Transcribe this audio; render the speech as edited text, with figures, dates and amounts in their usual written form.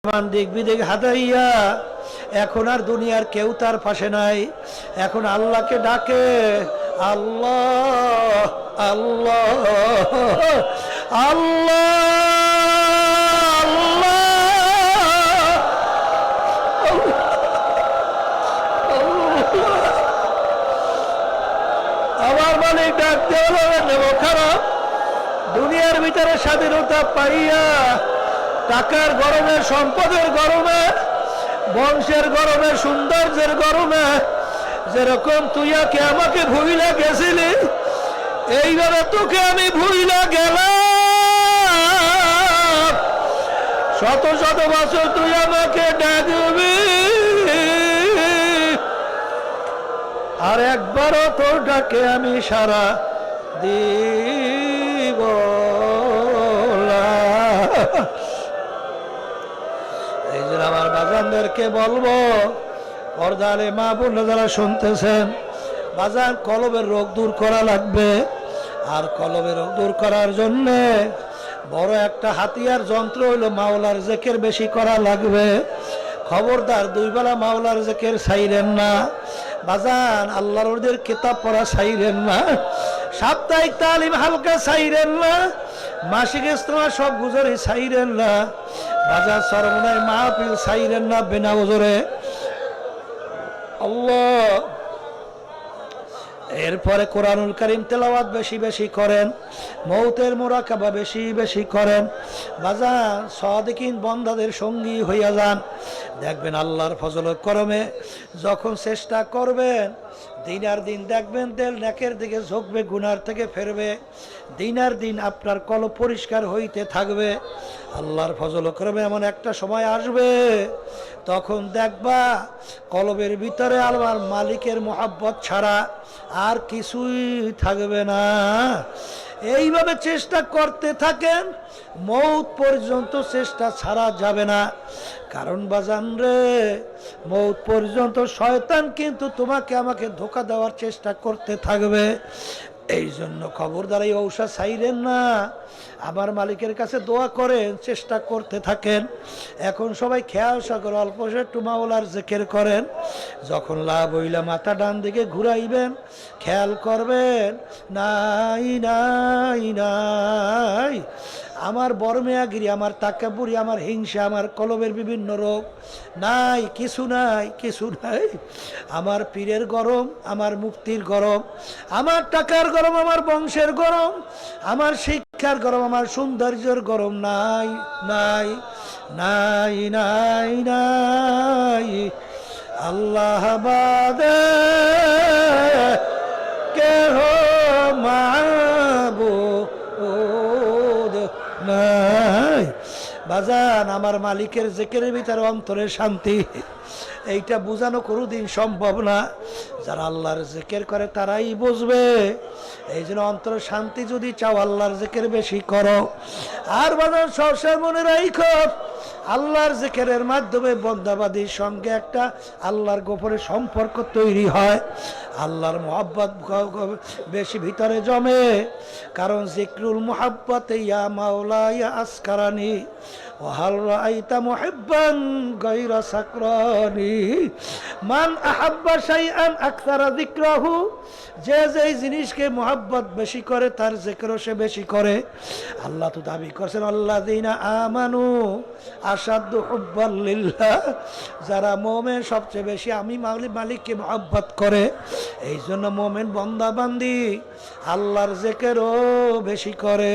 দিক বিদিক হাতাইয়া এখন আর দুনিয়ার কেউ তার পাশে নাই। এখন আল্লাহকে ডাকে, আল্লাহ আল্লাহ আল্লাহ আমার মালিক ডাকতে নেব খারাপ। দুনিয়ার ভিতরে স্বাধীনতা পাইয়া টাকার গরমে, সম্পদের গরমে, বংশের গরমে, সৌন্দর্যের গরমে যেরকম তুই আমাকে ভুইলা গেছিলি, এইভাবে তোকে আমি ভুইলা গেলাম। শত শত বছর তুই আমাকে ডাকবি, আর একবারও তোর ডাকে আমি সারা দিব। এই যে আমার বাজানদেরকে বলবো, পর্দারে মা বোনরা যারা শুনতেছেন, বাজান কলবের রোগ দূর করা লাগবে। আর কলবের রোগ দূর করার জন্যে বড় একটা হাতিয়ার যন্ত্র হইল মাওলার জিকির বেশি করা লাগবে। খবরদার দুই বেলা মাওলার জিকির ছাইরেন না বাজান, আল্লাহর ওদের কিতাব পড়া ছাইরেন না, সাপ্তাহিক তালিম হালকা ছাইরেন না, মাসিক ইজতেমা সব গুজরে ছাইরেন না বাজার, সরমনায় মাহফিল ছাইরেন না বিনা ওজরে। আল্লাহ এরপরে কোরআনুল কারীম তেলাওয়াত বেশি বেশি করেন, মৌতের মুরাকাবা বেশি বেশি করেন বাজান। সাদিকিন বান্দাদের সঙ্গী হইয়া যান, দেখবেন আল্লাহর ফজল করমে যখন চেষ্টা করবেন, দিন আর দিন দেখবেন তেল নেকের দিকে ঝুঁকবে, গুনার থেকে ফেরবে, দিন আর দিন আপনার কলব পরিষ্কার হইতে থাকবে। আল্লাহর ফজল করমে এমন একটা সময় আসবে, তখন দেখবা কলবের ভিতরে আল্লাহর মালিকের মোহাব্বত ছাড়া আর কিছুই থাকবে না। এইভাবে চেষ্টা করতে থাকেন, মৌত পর্যন্ত চেষ্টা ছাড়া যাবে না। কারণ বাজান রে, মৌত পর্যন্ত শয়তান কিন্তু তোমাকে আমাকে ধোঁকা দেওয়ার চেষ্টা করতে থাকবে। এই জন্য খবরদার এই ঔষধ ছাইরেন না, আমার মালিকের কাছে দোয়া করেন, চেষ্টা করতে থাকেন। এখন সবাই খেয়াল সাগর অল্প একটু মাওলার জিকির করেন। যখন লাভ হইলা মাথা ডান দিকে ঘুরাইবেন, খেয়াল করবেন নাই নাই নাই আমার বর্মেয়াগিরি, আমার তাকাবুরি, আমার হিংসা, আমার কলবের বিভিন্ন রোগ নাই, কিছু নাই, কিছু নাই। আমার পীরের গরম, আমার মুক্তির গরম, আমার টাকার গরম, আমার বংশের গরম, আমার শিক্ষার গরম, আমার সৌন্দর্যের গরম নাই নাই নাই নাই নাই। আল্লাহ বাদে কেহ মাবুদ নাই বাজান। আমার মালিকের জিকিরের ভিতরে অন্তরের শান্তি, এইটা বোঝানো কোনোদিন সম্ভব না। যারা আল্লাহর জিকির করে তারাই বুঝবে। এই জন্য অন্তরের শান্তি যদি চাও, আল্লাহর জিকির বেশি করো। আর বাজান সবসময় মনে রাখো, আল্লাহর জিকিরের মাধ্যমে বন্দাবাদীর সঙ্গে একটা আল্লাহর গোপনে সম্পর্ক তৈরি হয়, আল্লাহর মোহাব্বত বেশি ভিতরে জমে। কারণ জিক্রুল মুহাব্বত ইয়া মাওলা ইয়া আসকারানি ওয়াহাল রাআইতা মুহিব্বান গায়রা সাকরানি। মান আহাব্বা শাইআন আকসারা যিকরাহু, যে যেই জিনিসকে মুহাব্বত বেশি করে তার জিকিরও সে বেশি করে। আল্লাহ তো দাবি করছেন আল্লাযীনা আমানু আশাদ্দু হুব্বান লিল্লাহ, যারা মুমিন সবচেয়ে বেশি আমি মালিককে মুহাব্বত করে। এই জন্য মুমিন বান্দা বান্দি আল্লাহর জিকিরও বেশি করে।